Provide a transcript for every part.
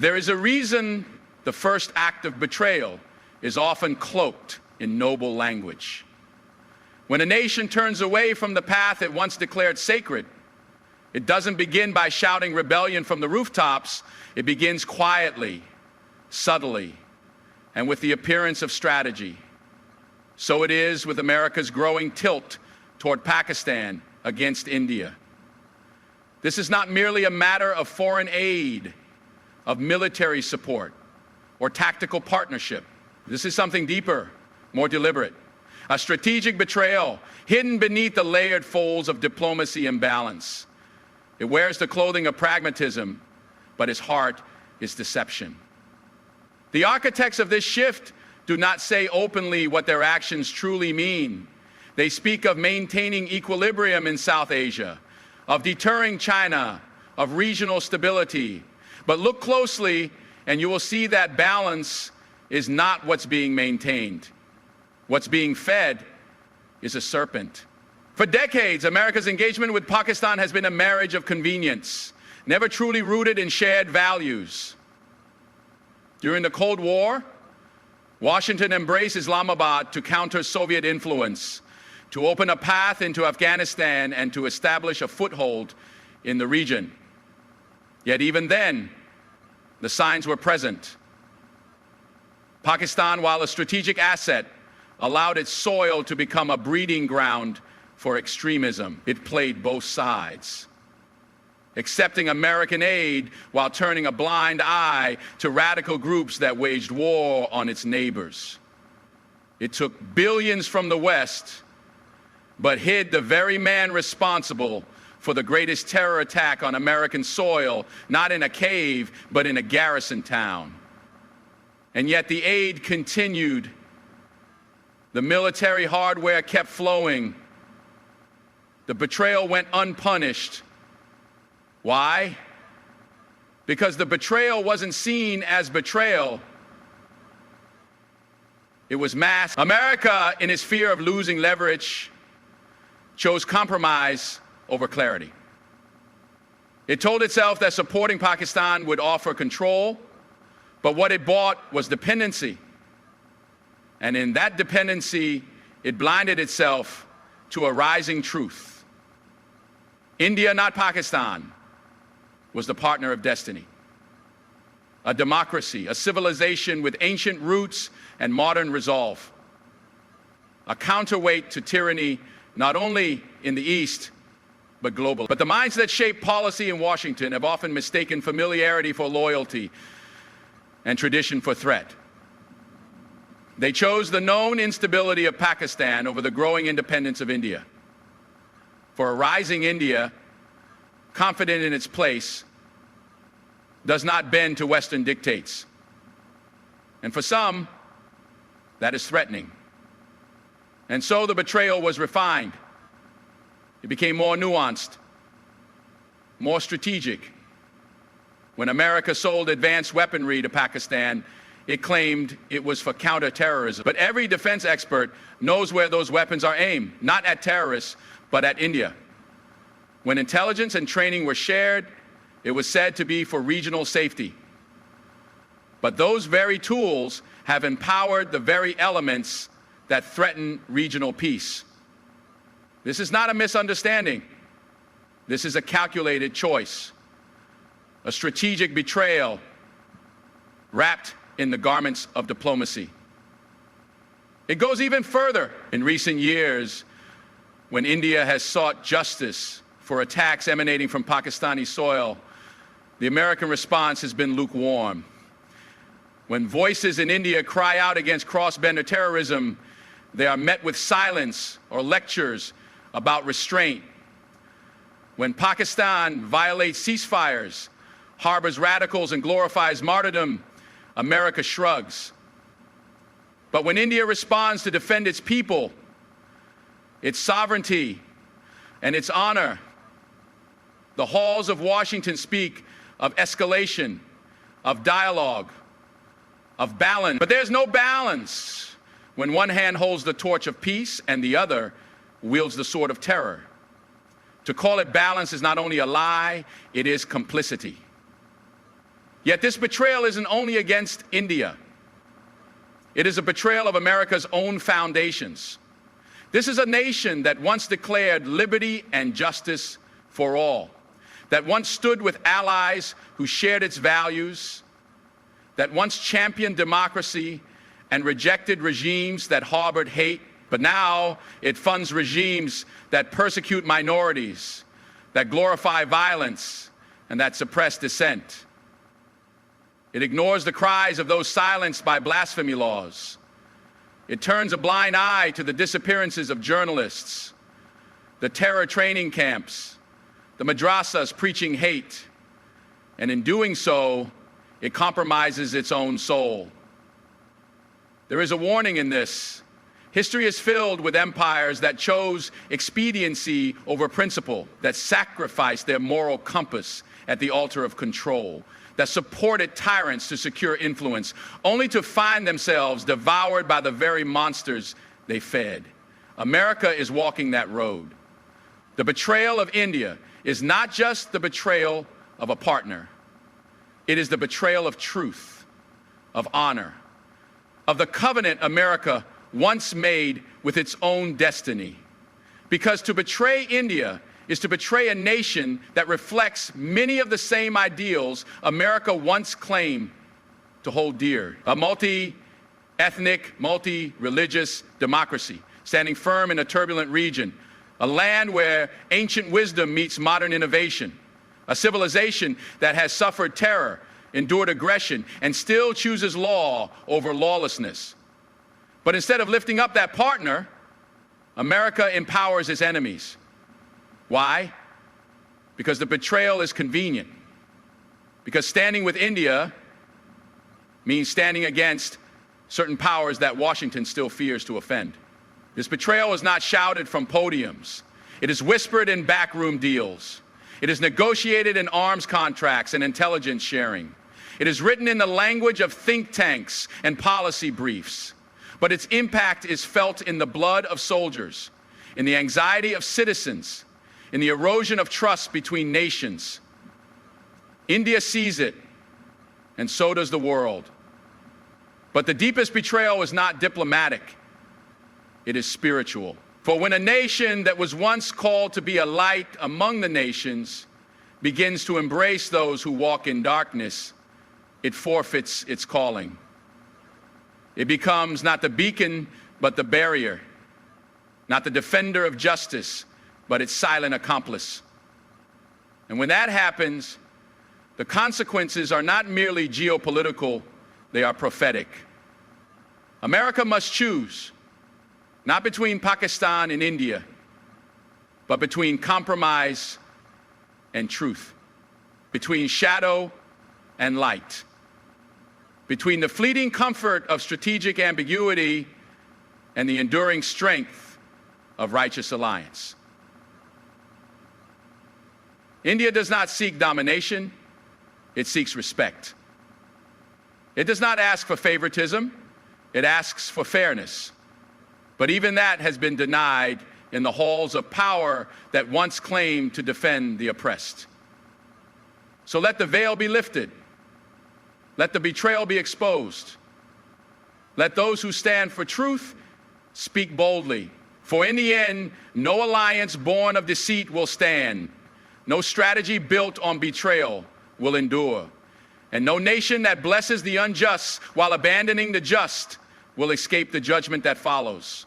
There is a reason the first act of betrayal is often cloaked in noble language. When a nation turns away from the path it once declared sacred, it doesn't begin by shouting rebellion from the rooftops. It begins quietly, subtly, and with the appearance of strategy. So it is with America's growing tilt toward Pakistan against India. This is not merely a matter of foreign aid, of military support, or tactical partnership. This is something deeper, more deliberate. A strategic betrayal hidden beneath the layered folds of diplomacy and balance. It wears the clothing of pragmatism, but its heart is deception. The architects of this shift do not say openly what their actions truly mean. They speak of maintaining equilibrium in South Asia, of deterring China, of regional stability. But look closely and you will see that balance is not what's being maintained. What's being fed is a serpent. For decades, America's engagement with Pakistan has been a marriage of convenience, never truly rooted in shared values. During the Cold War, Washington embraced Islamabad to counter Soviet influence, to open a path into Afghanistan and to establish a foothold in the region. Yet even then, the signs were present. Pakistan, while a strategic asset, allowed its soil to become a breeding ground for extremism. It played both sides, accepting American aid while turning a blind eye to radical groups that waged war on its neighbors. It took billions from the West, but hid the very man responsible for the greatest terror attack on American soil, not in a cave, but in a garrison town. And yet the aid continued. The military hardware kept flowing. The betrayal went unpunished. Why? Because the betrayal wasn't seen as betrayal. It was masked. America, in its fear of losing leverage, chose compromise over clarity. It told itself that supporting Pakistan would offer control, but what it bought was dependency. And in that dependency, it blinded itself to a rising truth. India, not Pakistan, was the partner of destiny. A democracy, a civilization with ancient roots and modern resolve. A counterweight to tyranny, not only in the East, but globally. But the minds that shape policy in Washington have often mistaken familiarity for loyalty and tradition for threat. They chose the known instability of Pakistan over the growing independence of India. For a rising India, confident in its place, does not bend to Western dictates. And for some, that is threatening. And so the betrayal was refined. It became more nuanced, more strategic. When America sold advanced weaponry to Pakistan, it claimed it was for counter-terrorism. But every defense expert knows where those weapons are aimed, not at terrorists, but at India. When intelligence and training were shared, it was said to be for regional safety. But those very tools have empowered the very elements that threaten regional peace. This is not a misunderstanding. This is a calculated choice, a strategic betrayal wrapped in the garments of diplomacy. It goes even further. In recent years, when India has sought justice for attacks emanating from Pakistani soil, the American response has been lukewarm. When voices in India cry out against cross-border terrorism, they are met with silence or lectures about restraint. When Pakistan violates ceasefires, harbors radicals and glorifies martyrdom, America shrugs. But when India responds to defend its people, its sovereignty, and its honor, the halls of Washington speak of escalation, of dialogue, of balance. But there's no balance when one hand holds the torch of peace and the other wields the sword of terror. To call it balance is not only a lie, it is complicity. Yet this betrayal isn't only against India. It is a betrayal of America's own foundations. This is a nation that once declared liberty and justice for all, that once stood with allies who shared its values, that once championed democracy and rejected regimes that harbored hate, but now it funds regimes that persecute minorities, that glorify violence, and that suppress dissent. It ignores the cries of those silenced by blasphemy laws. It turns a blind eye to the disappearances of journalists, the terror training camps, the madrasas preaching hate, and in doing so, it compromises its own soul. There is a warning in this. History is filled with empires that chose expediency over principle, that sacrificed their moral compass at the altar of control, that supported tyrants to secure influence, only to find themselves devoured by the very monsters they fed. America is walking that road. The betrayal of India is not just the betrayal of a partner. It is the betrayal of truth, of honor, of the covenant America once made with its own destiny. Because to betray India is to betray a nation that reflects many of the same ideals America once claimed to hold dear. A multi-ethnic, multi-religious democracy, standing firm in a turbulent region, a land where ancient wisdom meets modern innovation, a civilization that has suffered terror, endured aggression, and still chooses law over lawlessness. But instead of lifting up that partner, America empowers its enemies. Why? Because the betrayal is convenient. Because standing with India means standing against certain powers that Washington still fears to offend. This betrayal is not shouted from podiums. It is whispered in backroom deals. It is negotiated in arms contracts and intelligence sharing. It is written in the language of think tanks and policy briefs. But its impact is felt in the blood of soldiers, in the anxiety of citizens, in the erosion of trust between nations. India sees it, and so does the world. But the deepest betrayal is not diplomatic. It is spiritual. For when a nation that was once called to be a light among the nations begins to embrace those who walk in darkness, it forfeits its calling. It becomes not the beacon, but the barrier, not the defender of justice, but its silent accomplice. And when that happens, the consequences are not merely geopolitical, they are prophetic. America must choose, not between Pakistan and India, but between compromise and truth, between shadow and light, between the fleeting comfort of strategic ambiguity and the enduring strength of righteous alliance. India does not seek domination, it seeks respect. It does not ask for favoritism, it asks for fairness. But even that has been denied in the halls of power that once claimed to defend the oppressed. So let the veil be lifted. Let the betrayal be exposed. Let those who stand for truth speak boldly. For in the end, no alliance born of deceit will stand. No strategy built on betrayal will endure. And no nation that blesses the unjust while abandoning the just will escape the judgment that follows.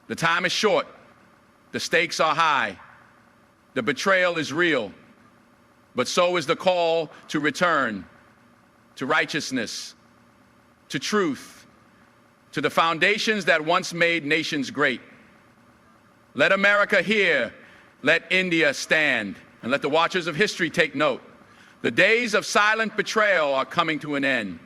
The time is short. The stakes are high. The betrayal is real. But so is the call to return, to righteousness, to truth, to the foundations that once made nations great. Let America hear, let India stand, and let the watchers of history take note. The days of silent betrayal are coming to an end,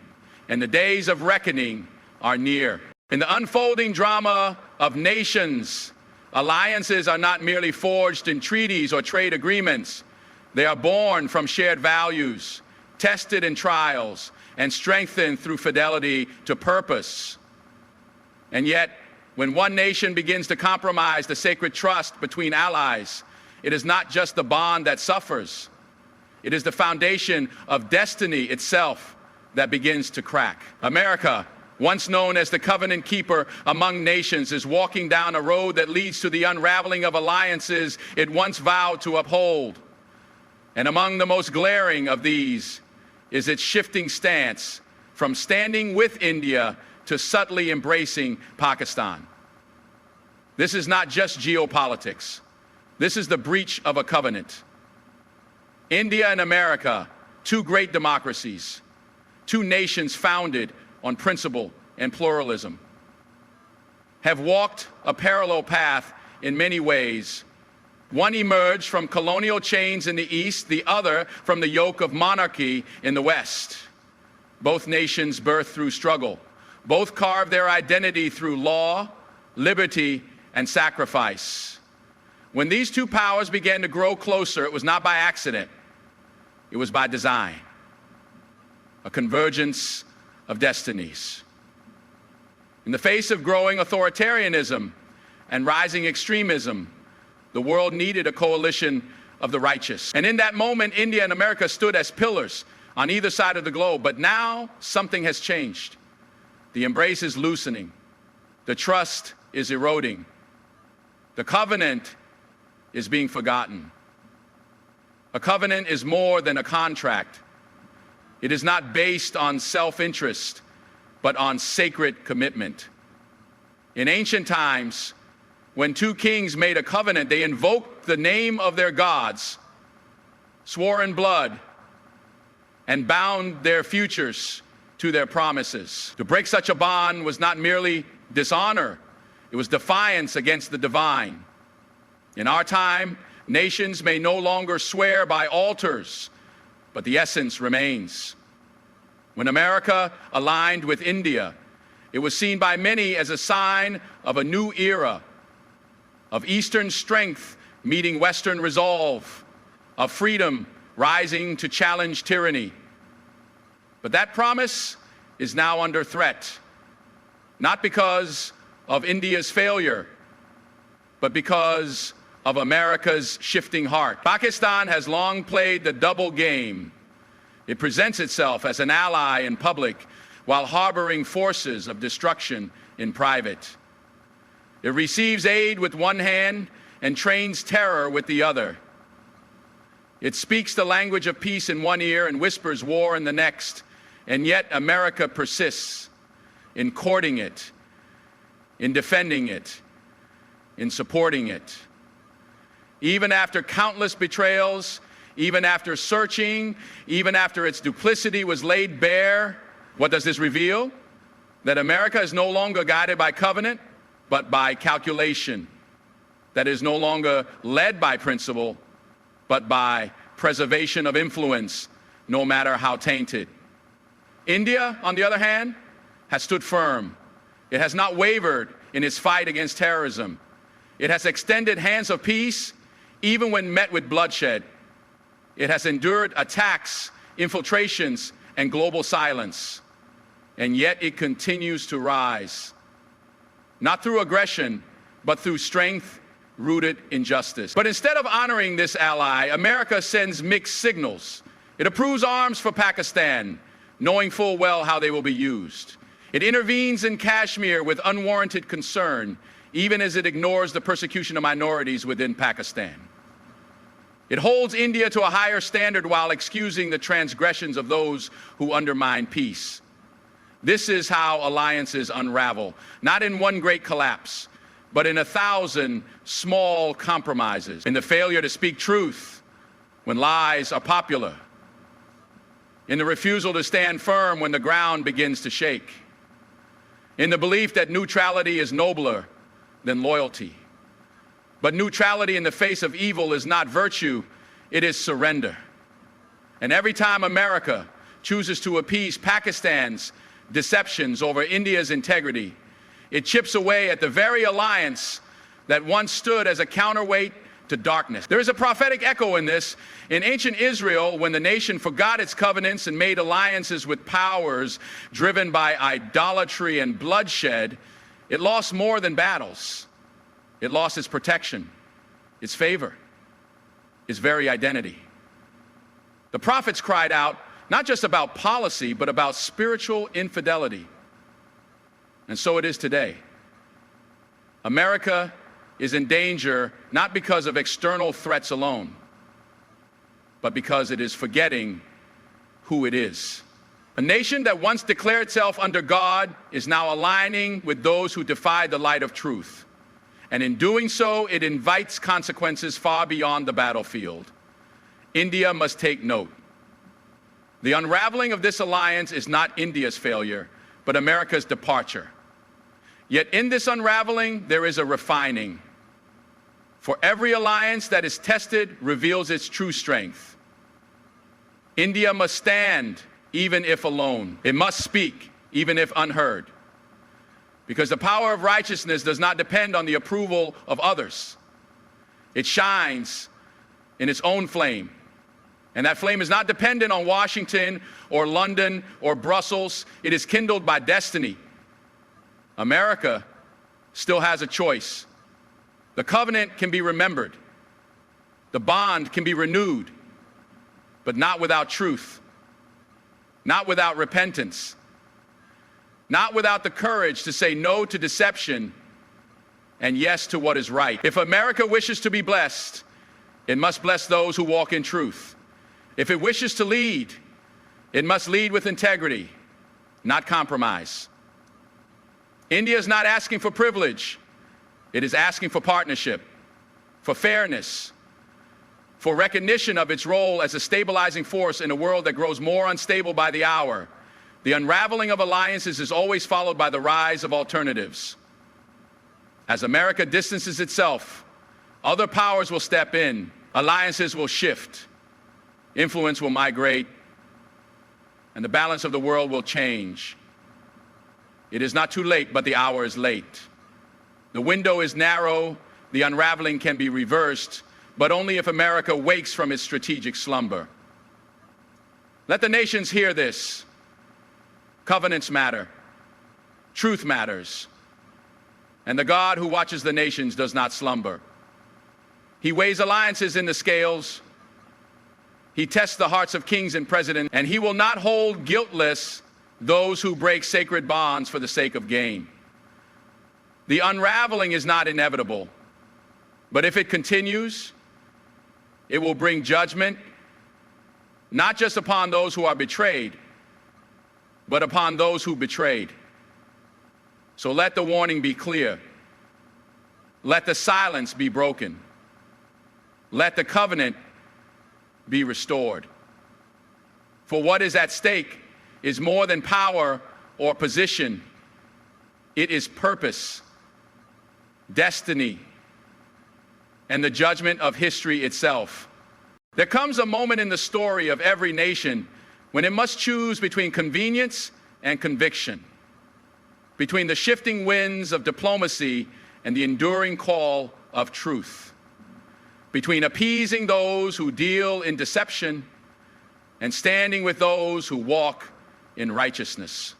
and the days of reckoning are near. In the unfolding drama of nations, alliances are not merely forged in treaties or trade agreements. They are born from shared values, tested in trials, and strengthened through fidelity to purpose. And yet, when one nation begins to compromise the sacred trust between allies, it is not just the bond that suffers. it is the foundation of destiny itself that begins to crack. America, once known as the covenant keeper among nations, is walking down a road that leads to the unraveling of alliances it once vowed to uphold. And among the most glaring of these is its shifting stance from standing with India to subtly embracing Pakistan. This is not just geopolitics. This is the breach of a covenant. India and America, two great democracies, two nations founded on principle and pluralism, have walked a parallel path in many ways. One emerged from colonial chains in the East, the other from the yoke of monarchy in the West. Both nations birthed through struggle. Both carved their identity through law, liberty, and sacrifice. When these two powers began to grow closer, it was not by accident. It was by design. A convergence of destinies. In the face of growing authoritarianism and rising extremism, the world needed a coalition of the righteous. And in that moment, India and America stood as pillars on either side of the globe. But now something has changed. The embrace is loosening. The trust is eroding. The covenant is being forgotten. A covenant is more than a contract. It is not based on self-interest, but on sacred commitment. In ancient times, when two kings made a covenant, they invoked the name of their gods, swore in blood, and bound their futures to their promises. To break such a bond was not merely dishonor, it was defiance against the divine. In our time, nations may no longer swear by altars, but the essence remains. When America aligned with India, it was seen by many as a sign of a new era, of Eastern strength meeting Western resolve, of freedom rising to challenge tyranny. But that promise is now under threat, not because of India's failure, but because of America's shifting heart. Pakistan has long played the double game. It presents itself as an ally in public while harboring forces of destruction in private. It receives aid with one hand and trains terror with the other. It speaks the language of peace in one ear and whispers war in the next, and yet America persists in courting it, in defending it, in supporting it. Even after countless betrayals, even after searching, even after its duplicity was laid bare, what does this reveal? That America is no longer guided by covenant, but by calculation. That is no longer led by principle, but by preservation of influence, no matter how tainted. India, on the other hand, has stood firm. It has not wavered in its fight against terrorism. It has extended hands of peace, even when met with bloodshed. It has endured attacks, infiltrations, and global silence. And yet it continues to rise. Not through aggression, but through strength rooted in justice. But instead of honoring this ally, America sends mixed signals. It approves arms for Pakistan, knowing full well how they will be used. It intervenes in Kashmir with unwarranted concern, even as it ignores the persecution of minorities within Pakistan. It holds India to a higher standard while excusing the transgressions of those who undermine peace. This is how alliances unravel, not in one great collapse, but in 1,000 small compromises, in the failure to speak truth when lies are popular, in the refusal to stand firm when the ground begins to shake, in the belief that neutrality is nobler than loyalty. But neutrality in the face of evil is not virtue, it is surrender. And every time America chooses to appease Pakistan's deceptions over India's integrity, it chips away at the very alliance that once stood as a counterweight to darkness. There is a prophetic echo in this. In ancient Israel, when the nation forgot its covenants and made alliances with powers driven by idolatry and bloodshed, it lost more than battles. It lost its protection, its favor, its very identity. The prophets cried out, not just about policy, but about spiritual infidelity. And so it is today. America is in danger not because of external threats alone, but because it is forgetting who it is. A nation that once declared itself under God is now aligning with those who defy the light of truth. And in doing so, it invites consequences far beyond the battlefield. India must take note. The unraveling of this alliance is not India's failure, but America's departure. Yet in this unraveling, there is a refining. For every alliance that is tested reveals its true strength. India must stand, even if alone. It must speak, even if unheard. Because the power of righteousness does not depend on the approval of others. It shines in its own flame. And that flame is not dependent on Washington or London or Brussels. It is kindled by destiny. America still has a choice. The covenant can be remembered. The bond can be renewed, but not without truth, not without repentance, not without the courage to say no to deception and yes to what is right. If America wishes to be blessed, it must bless those who walk in truth. If it wishes to lead, it must lead with integrity, not compromise. India is not asking for privilege. It is asking for partnership, for fairness, for recognition of its role as a stabilizing force in a world that grows more unstable by the hour. The unraveling of alliances is always followed by the rise of alternatives. As America distances itself, other powers will step in, alliances will shift, influence will migrate, and the balance of the world will change. It is not too late, but the hour is late. The window is narrow, the unraveling can be reversed, but only if America wakes from its strategic slumber. Let the nations hear this. Covenants matter. Truth matters. And the God who watches the nations does not slumber. He weighs alliances in the scales. He tests the hearts of kings and presidents, and he will not hold guiltless those who break sacred bonds for the sake of gain. The unraveling is not inevitable, but if it continues, it will bring judgment, not just upon those who are betrayed, but upon those who betrayed. So let the warning be clear. Let the silence be broken. Let the covenant be restored. For what is at stake is more than power or position. It is purpose, destiny, and the judgment of history itself. There comes a moment in the story of every nation when it must choose between convenience and conviction, between the shifting winds of diplomacy and the enduring call of truth, between appeasing those who deal in deception and standing with those who walk in righteousness.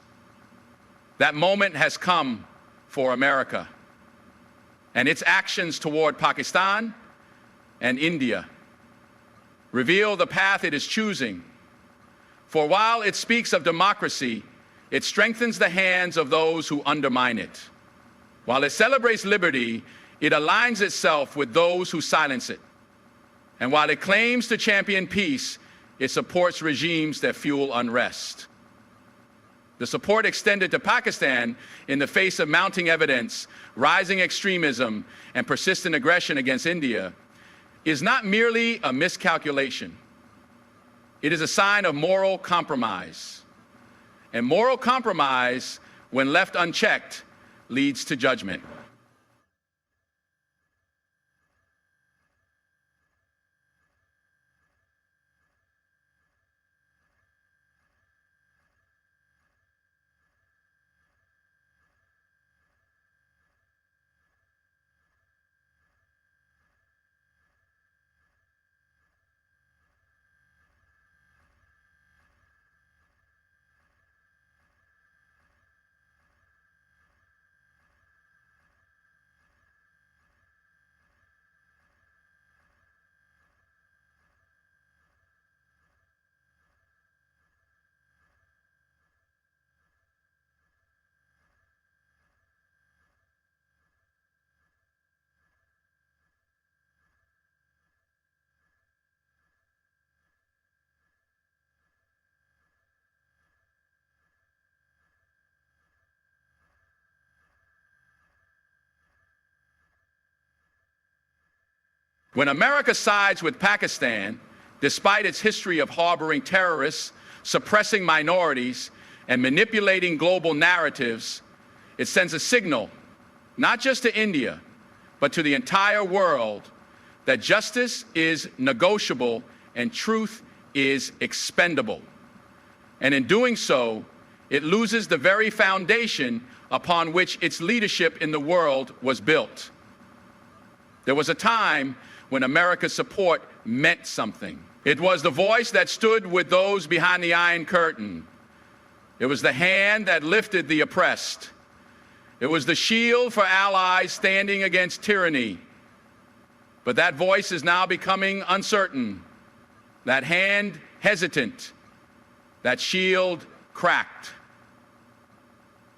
That moment has come for America, and its actions toward Pakistan and India reveal the path it is choosing. For while it speaks of democracy, it strengthens the hands of those who undermine it. While it celebrates liberty, it aligns itself with those who silence it. And while it claims to champion peace, it supports regimes that fuel unrest. The support extended to Pakistan in the face of mounting evidence, rising extremism, and persistent aggression against India is not merely a miscalculation. It is a sign of moral compromise. And moral compromise, when left unchecked, leads to judgment. When America sides with Pakistan, despite its history of harboring terrorists, suppressing minorities, and manipulating global narratives, it sends a signal, not just to India, but to the entire world, that justice is negotiable and truth is expendable. And in doing so, it loses the very foundation upon which its leadership in the world was built. There was a time when America's support meant something. It was the voice that stood with those behind the Iron Curtain. It was the hand that lifted the oppressed. It was the shield for allies standing against tyranny. But that voice is now becoming uncertain, that hand hesitant, that shield cracked.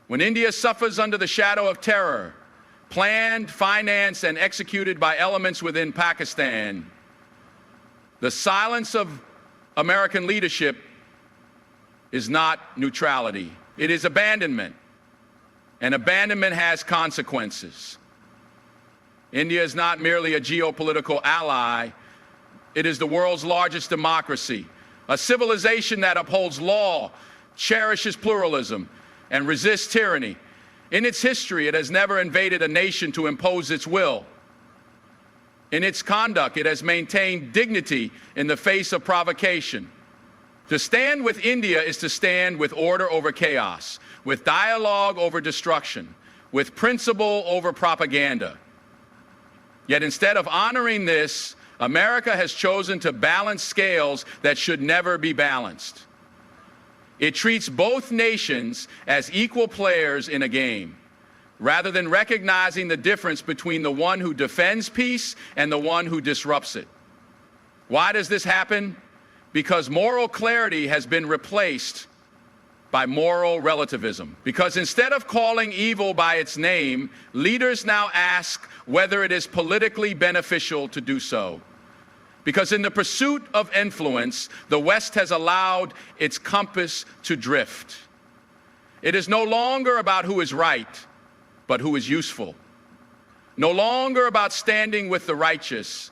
When India suffers under the shadow of terror, planned, financed, and executed by elements within Pakistan, the silence of American leadership is not neutrality. It is abandonment, and abandonment has consequences. India is not merely a geopolitical ally. It is the world's largest democracy, a civilization that upholds law, cherishes pluralism, and resists tyranny. In its history, it has never invaded a nation to impose its will. In its conduct, it has maintained dignity in the face of provocation. To stand with India is to stand with order over chaos, with dialogue over destruction, with principle over propaganda. Yet instead of honoring this, America has chosen to balance scales that should never be balanced. It treats both nations as equal players in a game, rather than recognizing the difference between the one who defends peace and the one who disrupts it. Why does this happen? Because moral clarity has been replaced by moral relativism. Because instead of calling evil by its name, leaders now ask whether it is politically beneficial to do so. Because in the pursuit of influence, the West has allowed its compass to drift. It is no longer about who is right, but who is useful. No longer about standing with the righteous,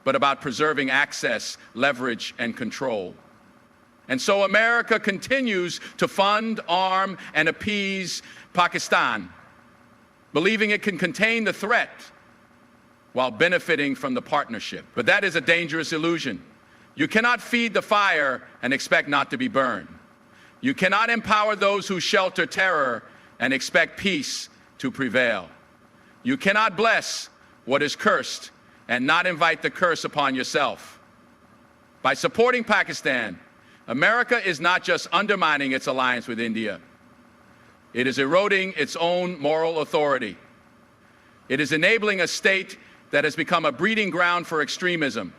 but about preserving access, leverage, and control. And so America continues to fund, arm, and appease Pakistan, believing it can contain the threat while benefiting from the partnership. But that is a dangerous illusion. You cannot feed the fire and expect not to be burned. You cannot empower those who shelter terror and expect peace to prevail. You cannot bless what is cursed and not invite the curse upon yourself. By supporting Pakistan, America is not just undermining its alliance with India. It is eroding its own moral authority. It is enabling a state that has become a breeding ground for extremism,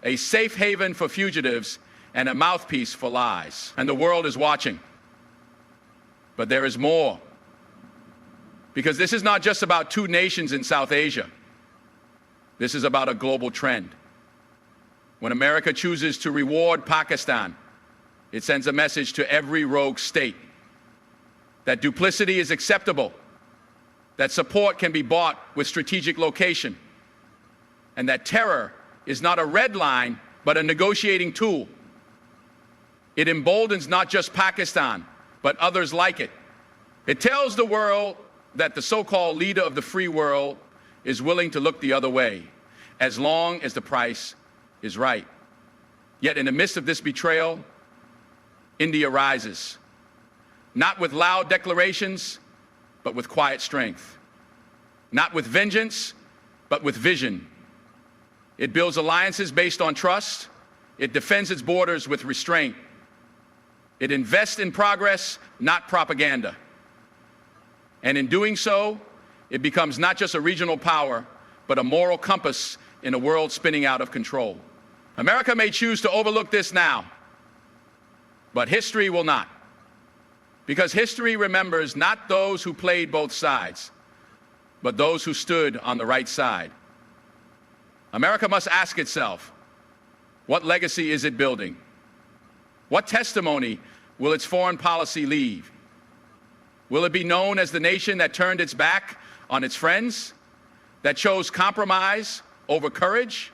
a safe haven for fugitives, and a mouthpiece for lies. And the world is watching. But there is more. Because this is not just about two nations in South Asia. This is about a global trend. When America chooses to reward Pakistan, it sends a message to every rogue state that duplicity is acceptable, that support can be bought with strategic location, and that terror is not a red line, but a negotiating tool. It emboldens not just Pakistan, but others like it. It tells the world that the so-called leader of the free world is willing to look the other way, as long as the price is right. Yet in the midst of this betrayal, India rises, not with loud declarations, but with quiet strength. Not with vengeance, but with vision. It builds alliances based on trust. It defends its borders with restraint. It invests in progress, not propaganda. And in doing so, it becomes not just a regional power, but a moral compass in a world spinning out of control. America may choose to overlook this now, but history will not. Because history remembers not those who played both sides, but those who stood on the right side. America must ask itself, what legacy is it building? What testimony will its foreign policy leave? Will it be known as the nation that turned its back on its friends, that chose compromise over courage,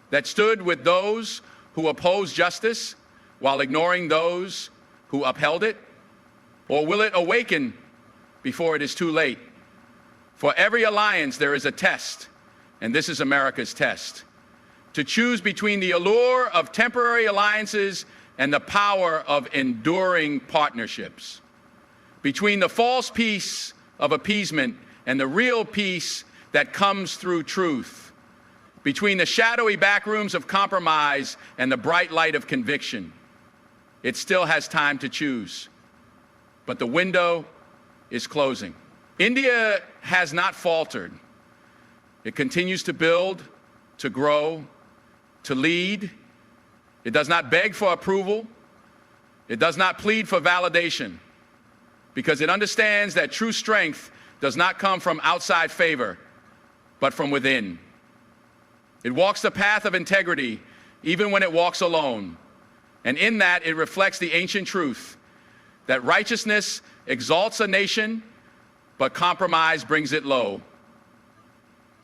that stood with those who opposed justice while ignoring those who upheld it? Or will it awaken before it is too late? For every alliance there is a test, and this is America's test. To choose between the allure of temporary alliances and the power of enduring partnerships. Between the false peace of appeasement and the real peace that comes through truth. Between the shadowy backrooms of compromise and the bright light of conviction. It still has time to choose, but the window is closing. India has not faltered. It continues to build, to grow, to lead. It does not beg for approval. It does not plead for validation, because it understands that true strength does not come from outside favor, but from within. It walks the path of integrity, even when it walks alone. And in that, it reflects the ancient truth that righteousness exalts a nation, but compromise brings it low.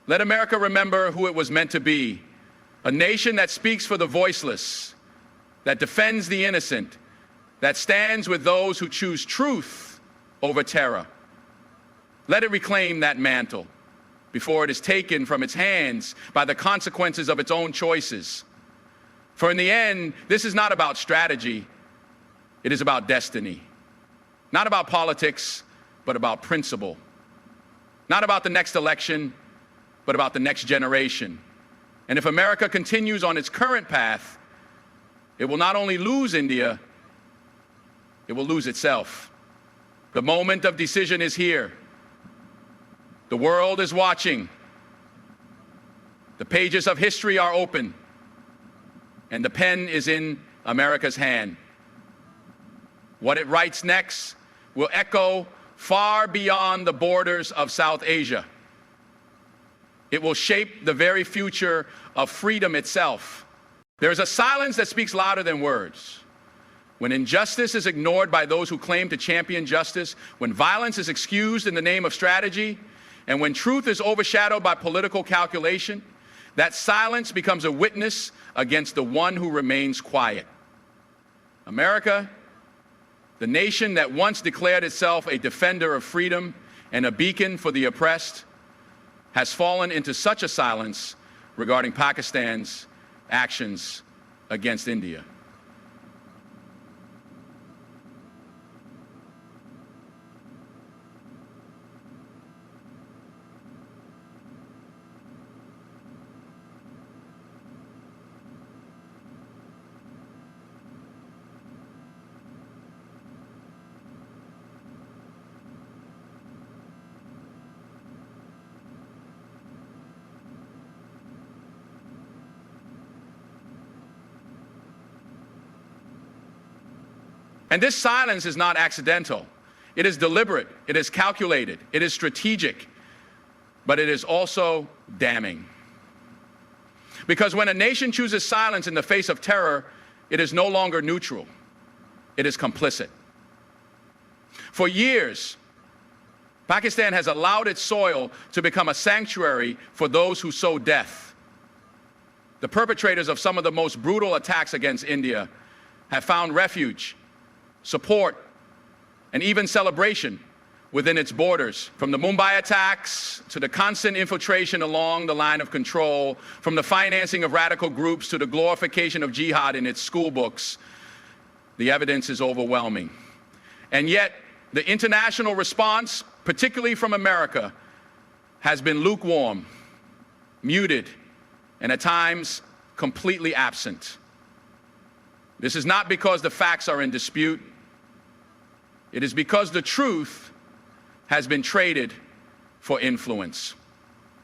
Let America remember who it was meant to be, a nation that speaks for the voiceless, that defends the innocent, that stands with those who choose truth over terror. Let it reclaim that mantle before it is taken from its hands by the consequences of its own choices. For in the end, this is not about strategy, it is about destiny. Not about politics, but about principle. Not about the next election, but about the next generation. And if America continues on its current path, it will not only lose India, it will lose itself. The moment of decision is here. The world is watching. The pages of history are open, and the pen is in America's hand. What it writes next will echo far beyond the borders of South Asia. It will shape the very future of freedom itself. There is a silence that speaks louder than words. When injustice is ignored by those who claim to champion justice, when violence is excused in the name of strategy, and when truth is overshadowed by political calculation, that silence becomes a witness against the one who remains quiet. America, the nation that once declared itself a defender of freedom and a beacon for the oppressed, has fallen into such a silence regarding Pakistan's actions against India. And this silence is not accidental. It is deliberate, it is calculated, it is strategic, but it is also damning. Because when a nation chooses silence in the face of terror, it is no longer neutral, it is complicit. For years, Pakistan has allowed its soil to become a sanctuary for those who sow death. The perpetrators of some of the most brutal attacks against India have found refuge, support, and even celebration within its borders. From the Mumbai attacks to the constant infiltration along the line of control, from the financing of radical groups to the glorification of jihad in its school books, the evidence is overwhelming. And yet, the international response, particularly from America, has been lukewarm, muted, and at times completely absent. This is not because the facts are in dispute. It is because the truth has been traded for influence.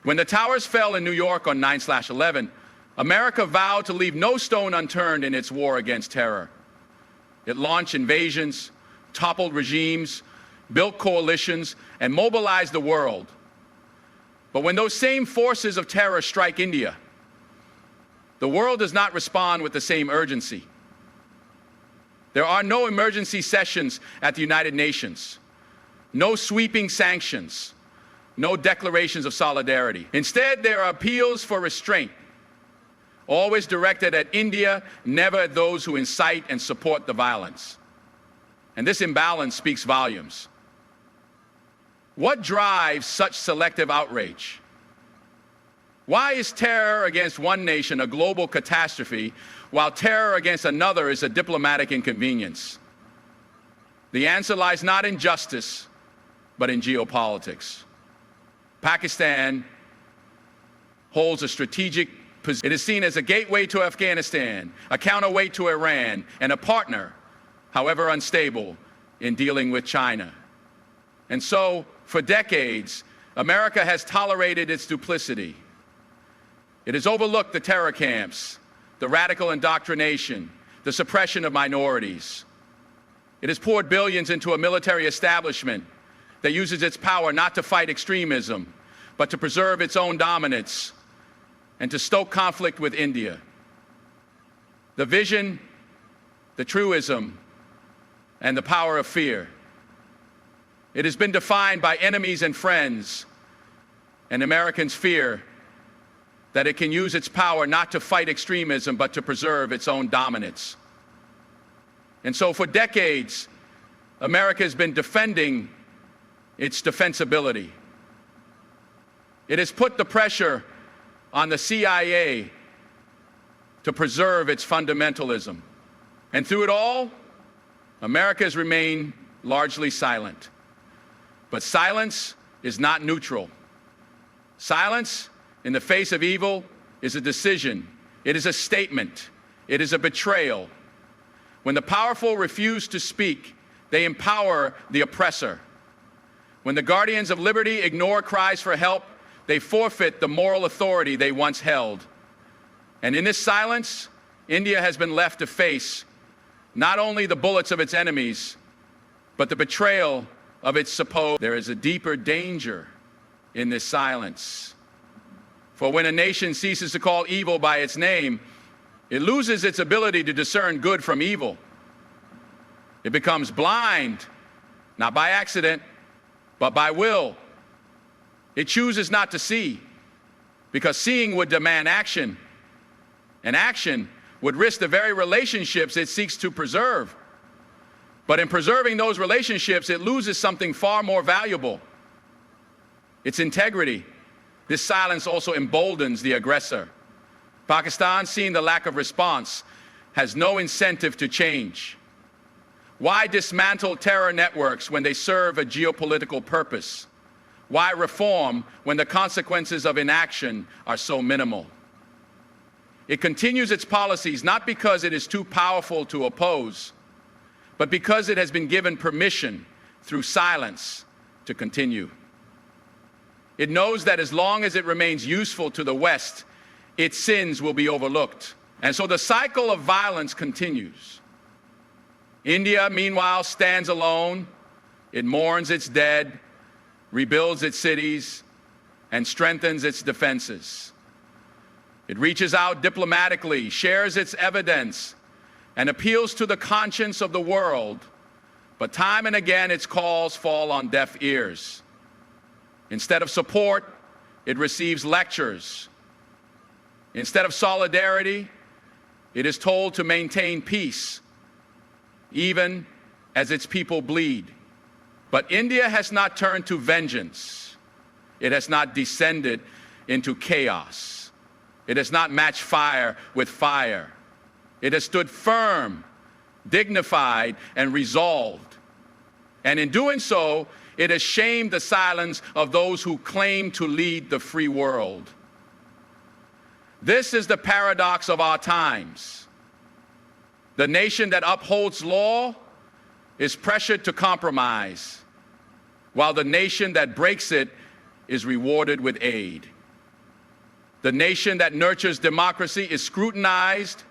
When the towers fell in New York on 9/11, America vowed to leave no stone unturned in its war against terror. It launched invasions, toppled regimes, built coalitions, and mobilized the world. But when those same forces of terror strike India, the world does not respond with the same urgency. There are no emergency sessions at the United Nations, no sweeping sanctions, no declarations of solidarity. Instead, there are appeals for restraint, always directed at India, never at those who incite and support the violence. And this imbalance speaks volumes. What drives such selective outrage? Why is terror against one nation a global catastrophe, while terror against another is a diplomatic inconvenience? The answer lies not in justice, but in geopolitics. Pakistan holds a strategic position. It is seen as a gateway to Afghanistan, a counterweight to Iran, and a partner, however unstable, in dealing with China. And so, for decades, America has tolerated its duplicity. It has overlooked the terror camps, the radical indoctrination, the suppression of minorities. It has poured billions into a military establishment that uses its power not to fight extremism, but to preserve its own dominance and to stoke conflict with India. The vision, the truism, and the power of fear. It has been defined by enemies and friends, and Americans fear that it can use its power not to fight extremism, but to preserve its own dominance. And so for decades, America has been defending its defensibility. It has put the pressure on the CIA to preserve its fundamentalism. And through it all, America has remained largely silent. But silence is not neutral. Silence in the face of evil is a decision. It is a statement. It is a betrayal. When the powerful refuse to speak, they empower the oppressor. When the guardians of liberty ignore cries for help, they forfeit the moral authority they once held. And in this silence, India has been left to face not only the bullets of its enemies, but the betrayal of its supposed. There is a deeper danger in this silence. For when a nation ceases to call evil by its name, it loses its ability to discern good from evil. It becomes blind, not by accident, but by will. It chooses not to see, because seeing would demand action, and action would risk the very relationships it seeks to preserve. But in preserving those relationships, it loses something far more valuable: its integrity. This silence also emboldens the aggressor. Pakistan, seeing the lack of response, has no incentive to change. Why dismantle terror networks when they serve a geopolitical purpose? Why reform when the consequences of inaction are so minimal? It continues its policies not because it is too powerful to oppose, but because it has been given permission through silence to continue. It knows that as long as it remains useful to the West, its sins will be overlooked. And so the cycle of violence continues. India, meanwhile, stands alone. It mourns its dead, rebuilds its cities, and strengthens its defenses. It reaches out diplomatically, shares its evidence, and appeals to the conscience of the world. But time and again, its calls fall on deaf ears. Instead of support, it receives lectures. Instead of solidarity, it is told to maintain peace, even as its people bleed. But India has not turned to vengeance. It has not descended into chaos. It has not matched fire with fire. It has stood firm, dignified, and resolved. And in doing so, it has shamed the silence of those who claim to lead the free world. This is the paradox of our times. The nation that upholds law is pressured to compromise, while the nation that breaks it is rewarded with aid. The nation that nurtures democracy is scrutinized,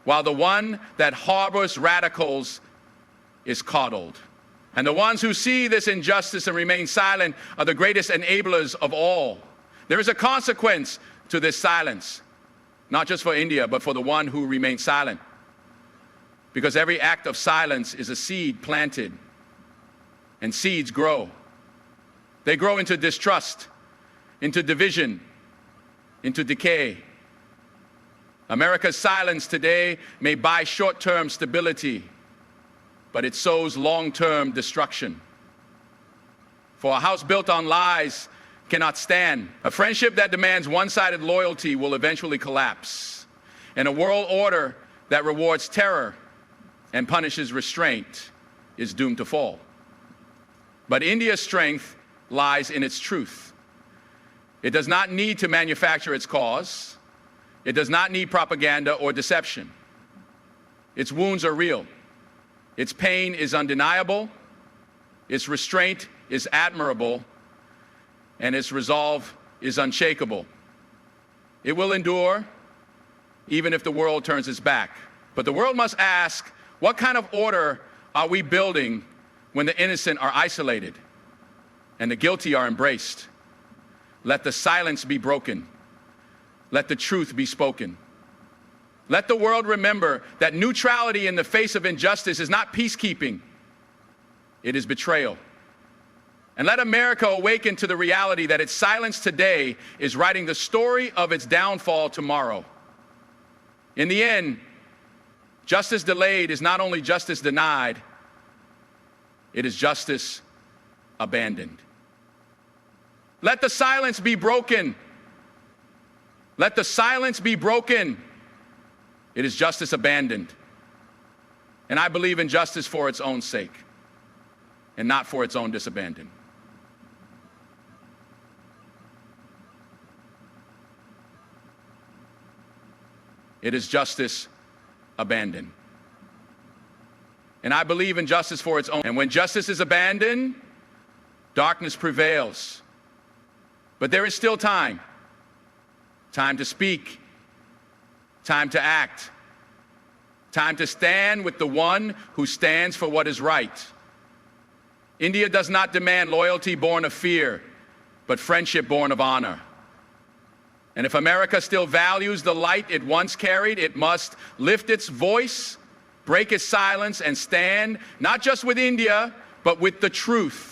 while the one that harbors radicals is coddled. And the ones who see this injustice and remain silent are the greatest enablers of all. There is a consequence to this silence, not just for India, but for the one who remains silent. Because every act of silence is a seed planted, and seeds grow. They grow into distrust, into division, into decay. America's silence today may buy short-term stability, but it sows long-term destruction. For a house built on lies cannot stand. A friendship that demands one-sided loyalty will eventually collapse. And a world order that rewards terror and punishes restraint is doomed to fall. But India's strength lies in its truth. It does not need to manufacture its cause. It does not need propaganda or deception. Its wounds are real. Its pain is undeniable. Its restraint is admirable. And its resolve is unshakable. It will endure, even if the world turns its back. But the world must ask, what kind of order are we building when the innocent are isolated and the guilty are embraced? Let the silence be broken. Let the truth be spoken. Let the world remember that neutrality in the face of injustice is not peacekeeping. It is betrayal. And let America awaken to the reality that its silence today is writing the story of its downfall tomorrow. In the end, justice delayed is not only justice denied, it is justice abandoned. Let the silence be broken. Let the silence be broken. It is justice abandoned. And I believe in justice for its own sake and not for its own disabandon. It is justice abandoned. And I believe in justice for its own. And when justice is abandoned, darkness prevails. But there is still time. Time to speak. Time to act. Time to stand with the one who stands for what is right. India does not demand loyalty born of fear, but friendship born of honor. And if America still values the light it once carried, it must lift its voice, break its silence, and stand not just with India, but with the truth.